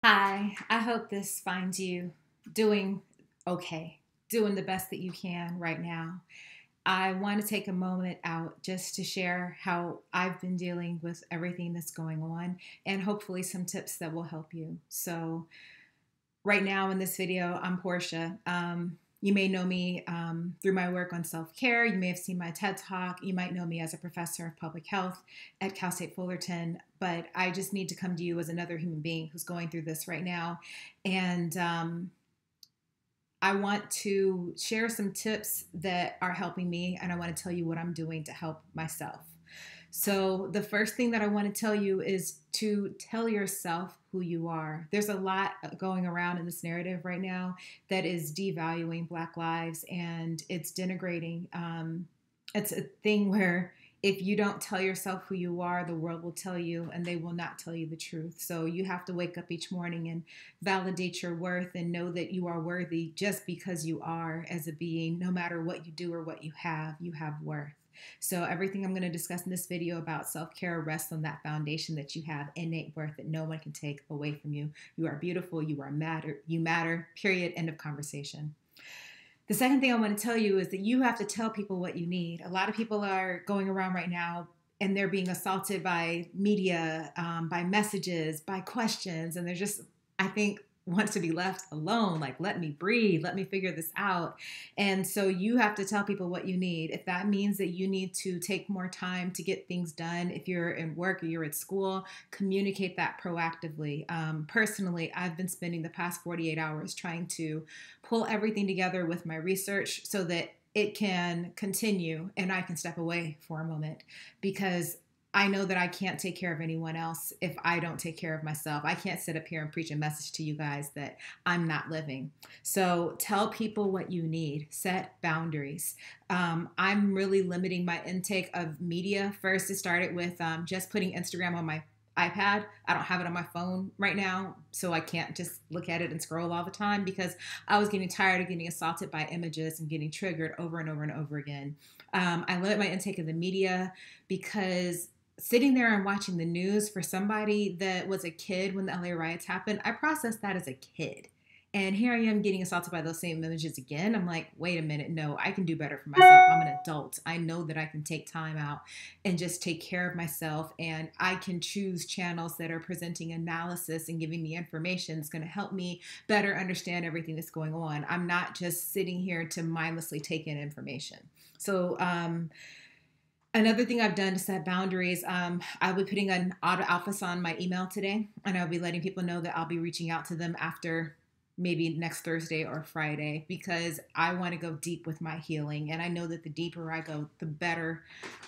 Hi, I hope this finds you doing okay, doing the best that you can right now. I want to take a moment out just to share how I've been dealing with everything that's going on and hopefully some tips that will help you. So, right now in this video, I'm Portia. You may know me through my work on self-care. You may have seen my TED Talk. You might know me as a professor of public health at Cal State Fullerton. But I just need to come to you as another human being who's going through this right now. And I want to share some tips that are helping me, and I want to tell you what I'm doing to help myself. So, the first thing that I want to tell you is to tell yourself who you are. There's a lot going around in this narrative right now that is devaluing Black lives and it's denigrating. It's a thing where if you don't tell yourself who you are, the world will tell you and they will not tell you the truth. So, you have to wake up each morning and validate your worth and know that you are worthy just because you are as a being. No matter what you do or what you have worth. So everything I'm going to discuss in this video about self-care rests on that foundation that you have innate worth that no one can take away from you. You are beautiful. You matter, period, end of conversation. The second thing I want to tell you is that you have to tell people what you need. A lot of people are going around right now and they're being assaulted by media, by messages, by questions, and they're just, I think, wants to be left alone, like, let me breathe, let me figure this out. And so you have to tell people what you need. If that means that you need to take more time to get things done, if you're in work or you're at school, communicate that proactively. Personally, I've been spending the past 48 hours trying to pull everything together with my research so that it can continue and I can step away for a moment, because I know that I can't take care of anyone else if I don't take care of myself. I can't sit up here and preach a message to you guys that I'm not living. So tell people what you need. Set boundaries. I'm really limiting my intake of media. First, it started with just putting Instagram on my iPad. I don't have it on my phone right now, so I can't just look at it and scroll all the time because I was getting tired of getting assaulted by images and getting triggered over and over and over again. I limit my intake of the media because sitting there and watching the news for somebody that was a kid when the LA riots happened, I processed that as a kid. And here I am getting assaulted by those same images again. I'm like, wait a minute, no, I can do better for myself. I'm an adult. I know that I can take time out and just take care of myself. And I can choose channels that are presenting analysis and giving me information that's going to help me better understand everything that's going on. I'm not just sitting here to mindlessly take in information. So, another thing I've done to set boundaries, I'll be putting an auto alphas on my email today, and I'll be letting people know that I'll be reaching out to them after maybe next Thursday or Friday, because I want to go deep with my healing. And I know that the deeper I go, the better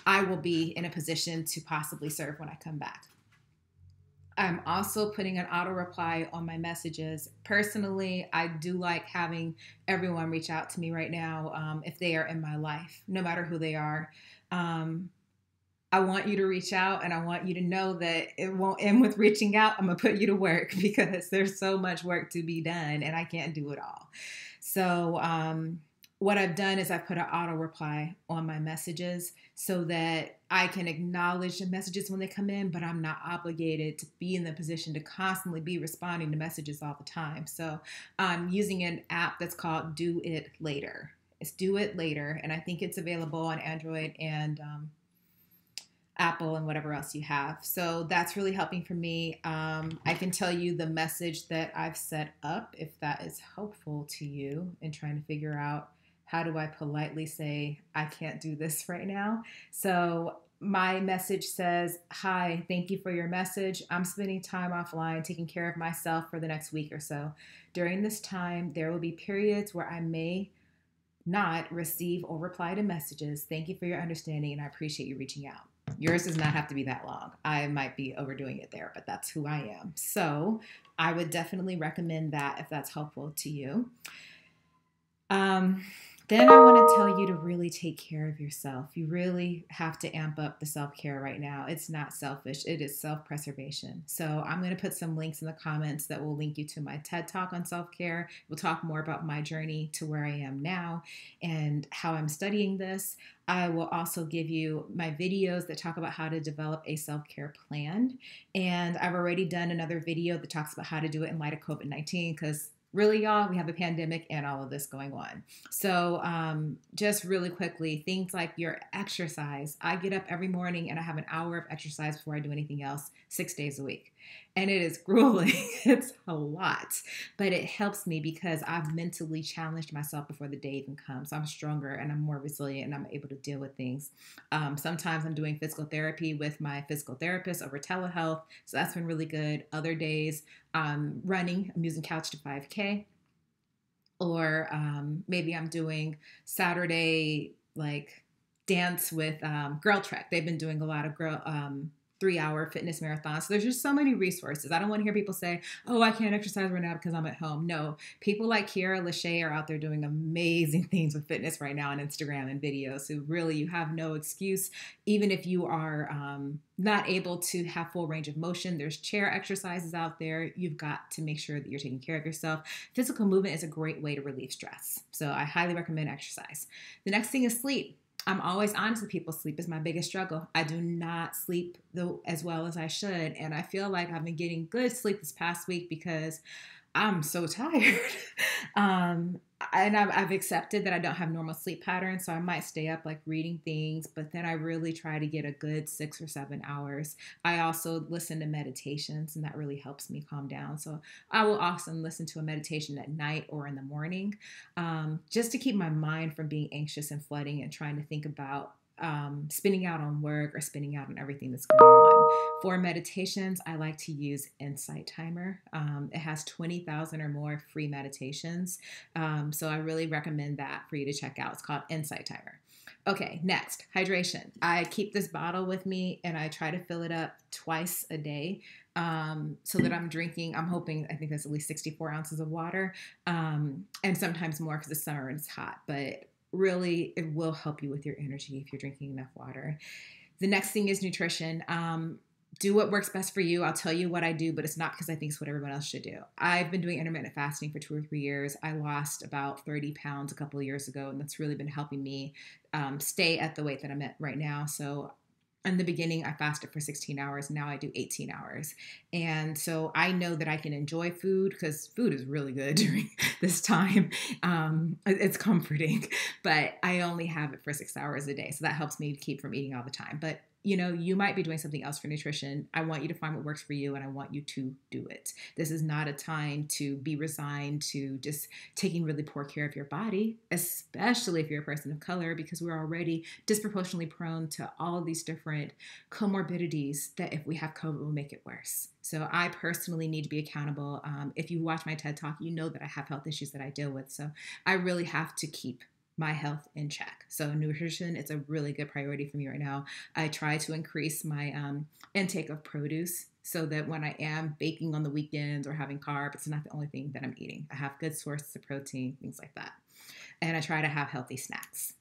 I will be in a position to possibly serve when I come back. I'm also putting an auto reply on my messages. Personally, I do like having everyone reach out to me right now if they are in my life, no matter who they are. I want you to reach out, and I want you to know that it won't end with reaching out. I'm going to put you to work because there's so much work to be done and I can't do it all. So what I've done is I've put an auto reply on my messages so that I can acknowledge the messages when they come in, but I'm not obligated to be in the position to constantly be responding to messages all the time. So I'm using an app that's called Do It Later. It's Do It Later, and I think it's available on Android and Apple and whatever else you have. So that's really helping for me. I can tell you the message that I've set up if that is helpful to you in trying to figure out how do I politely say I can't do this right now. So my message says, hi, thank you for your message. I'm spending time offline taking care of myself for the next week or so. During this time, there will be periods where I may not receive or reply to messages. Thank you for your understanding, and I appreciate you reaching out. Yours does not have to be that long. I might be overdoing it there, but that's who I am. So I would definitely recommend that if that's helpful to you. Then I want to tell you to really take care of yourself. You really have to amp up the self care right now. It's not selfish, it is self preservation. So I'm going to put some links in the comments that will link you to my TED Talk on self care. We'll talk more about my journey to where I am now and how I'm studying this. I will also give you my videos that talk about how to develop a self care plan. And I've already done another video that talks about how to do it in light of COVID-19 because really, y'all, we have a pandemic and all of this going on. So, just really quickly, things like your exercise. I get up every morning and I have an hour of exercise before I do anything else, 6 days a week. And it is grueling. It's a lot, but it helps me because I've mentally challenged myself before the day even comes. So I'm stronger and I'm more resilient and I'm able to deal with things. Sometimes I'm doing physical therapy with my physical therapist over telehealth. So that's been really good. Other days, running, I'm using Couch to 5K. Or maybe I'm doing Saturday like dance with Girl Trek. They've been doing a lot of 3-hour fitness marathons. So there's just so many resources. I don't want to hear people say, oh, I can't exercise right now because I'm at home. No, people like Kiara Lachey are out there doing amazing things with fitness right now on Instagram and videos. So really, you have no excuse. Even if you are not able to have full range of motion, there's chair exercises out there. You've got to make sure that you're taking care of yourself. Physical movement is a great way to relieve stress. So I highly recommend exercise. The next thing is sleep. I'm always honest with people. Sleep is my biggest struggle. I do not sleep as well as I should. And I feel like I've been getting good sleep this past week because I'm so tired. And I've accepted that I don't have normal sleep patterns. So I might stay up like reading things, but then I really try to get a good 6 or 7 hours. I also listen to meditations and that really helps me calm down. So I will often listen to a meditation at night or in the morning, just to keep my mind from being anxious and flooding and trying to think about spinning out on work or spinning out on everything that's going on. For meditations, I like to use Insight Timer. It has 20,000 or more free meditations. So I really recommend that for you to check out. It's called Insight Timer. Okay, next, hydration. I keep this bottle with me and I try to fill it up twice a day. So that I'm drinking, I think that's at least 64 ounces of water, and sometimes more because the summer and it's hot, but really it will help you with your energy if you're drinking enough water. The next thing is nutrition. Do what works best for you. I'll tell you what I do, but it's not because I think it's what everyone else should do. I've been doing intermittent fasting for 2 or 3 years. I lost about 30 pounds a couple of years ago, and that's really been helping me stay at the weight that I'm at right now. So in the beginning, I fasted for 16 hours. Now I do 18 hours. And so I know that I can enjoy food because food is really good during this time. It's comforting, but I only have it for 6 hours a day. So that helps me keep from eating all the time. But you might be doing something else for nutrition. I want you to find what works for you and I want you to do it. This is not a time to be resigned to just taking really poor care of your body, especially if you're a person of color, because we're already disproportionately prone to all of these different comorbidities that if we have COVID will make it worse. So I personally need to be accountable. If you watch my TED Talk, you know that I have health issues that I deal with. So I really have to keep my health in check. So nutrition is a really good priority for me right now. I try to increase my intake of produce so that when I am baking on the weekends or having carbs, it's not the only thing that I'm eating. I have good sources of protein, things like that. And I try to have healthy snacks.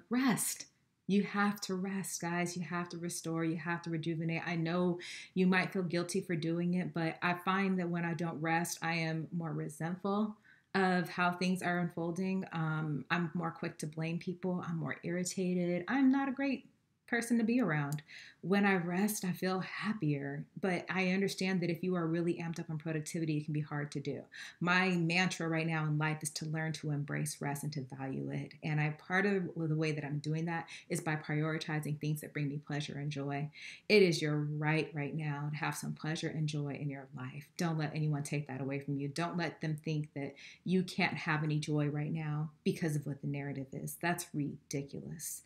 Rest. You have to rest, guys. You have to restore. You have to rejuvenate. I know you might feel guilty for doing it, but I find that when I don't rest, I am more resentful of how things are unfolding. I'm more quick to blame people. I'm more irritated. I'm not a great person to be around. When I rest, I feel happier, but I understand that if you are really amped up on productivity, it can be hard to do. My mantra right now in life is to learn to embrace rest and to value it. And part of the way that I'm doing that is by prioritizing things that bring me pleasure and joy. It is your right now to have some pleasure and joy in your life. Don't let anyone take that away from you. Don't let them think that you can't have any joy right now because of what the narrative is. That's ridiculous.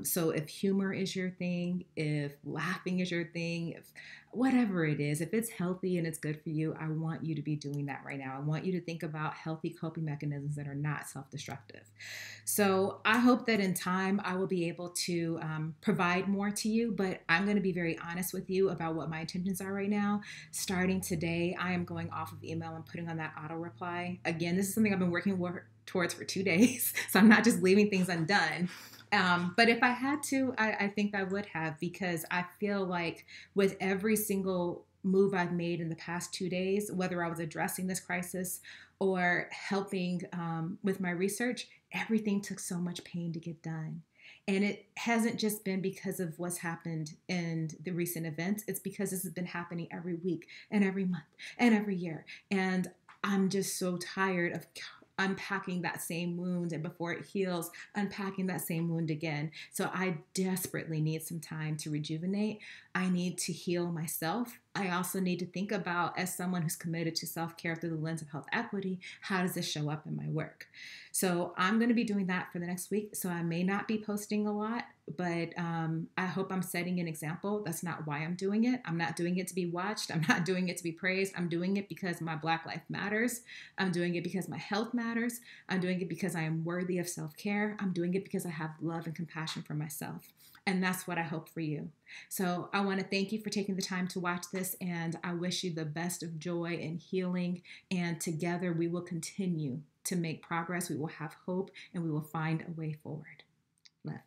So if humor is your thing, if if laughing is your thing, if whatever it is, if it's healthy and it's good for you, I want you to be doing that right now. I want you to think about healthy coping mechanisms that are not self-destructive. So I hope that in time I will be able to provide more to you, but I'm going to be very honest with you about what my intentions are right now. Starting today, I am going off of email and putting on that auto reply. Again, this is something I've been working towards for 2 days, so I'm not just leaving things undone. But if I had to, I think I would have, because I feel like with every single move I've made in the past 2 days, whether I was addressing this crisis or helping with my research, everything took so much pain to get done. And it hasn't just been because of what's happened in the recent events. It's because this has been happening every week and every month and every year. And I'm just so tired of unpacking that same wound, and before it heals, unpacking that same wound again. So I desperately need some time to rejuvenate. I need to heal myself. I also need to think about, as someone who's committed to self-care through the lens of health equity, how does this show up in my work? So I'm going to be doing that for the next week. So I may not be posting a lot, but I hope I'm setting an example. That's not why I'm doing it. I'm not doing it to be watched. I'm not doing it to be praised. I'm doing it because my Black life matters. I'm doing it because my health matters. I'm doing it because I am worthy of self-care. I'm doing it because I have love and compassion for myself. And that's what I hope for you. So I want to thank you for taking the time to watch this, and I wish you the best of joy and healing. And together we will continue to make progress. We will have hope, and we will find a way forward. Love.